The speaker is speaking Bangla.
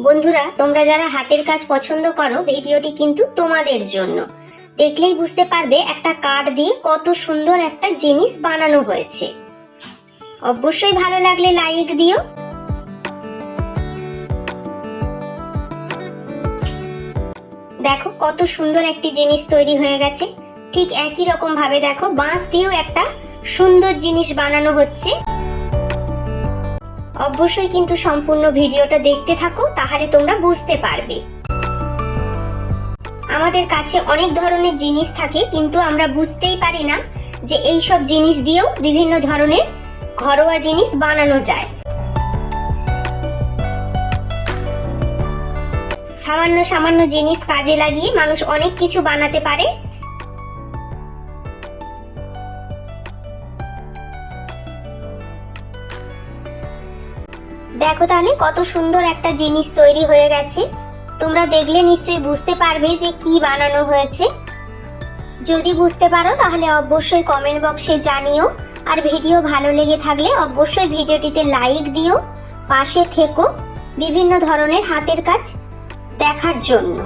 বন্ধুরা, তোমরা যারা হাতের কাজ পছন্দ করো, ভিডিওটি কিন্তু তোমাদের জন্য। দেখলেই বুঝতে পারবে একটা কাঠ দিয়ে কত সুন্দর একটা জিনিস বানানো হয়েছে। অবশ্যই ভালো লাগলে লাইক দিও। দেখো কত সুন্দর একটি জিনিস তৈরি হয়ে গেছে। ঠিক একই রকম ভাবে দেখো বাঁশ দিয়েও একটা সুন্দর জিনিস বানানো হচ্ছে। অবশ্যই কিন্তু সম্পূর্ণ ভিডিওটা দেখতে থাকো, তাহলে তোমরা বুঝতে পারবে। আমাদের কাছে অনেক ধরনের জিনিস থাকে, কিন্তু আমরা বুঝতেই পারি না যে এই সব জিনিস দিয়েও বিভিন্ন ধরনের ঘরোয়া জিনিস বানানো যায়। সামান্য সামান্য জিনিস কাজে লাগিয়ে মানুষ অনেক কিছু বানাতে পারে। দেখো তাহলে কত সুন্দর একটা জিনিস তৈরি হয়ে গেছে। তোমরা দেখলে নিশ্চয়ই বুঝতে পারবে যে কি বানানো হয়েছে। যদি বুঝতে পারো তাহলে অবশ্যই কমেন্ট বক্সে জানিও। আর ভিডিও ভালো লেগে থাকলে অবশ্যই ভিডিওটিতে লাইক দিও। পাশে থেকো বিভিন্ন ধরনের হাতের কাজ দেখার জন্য।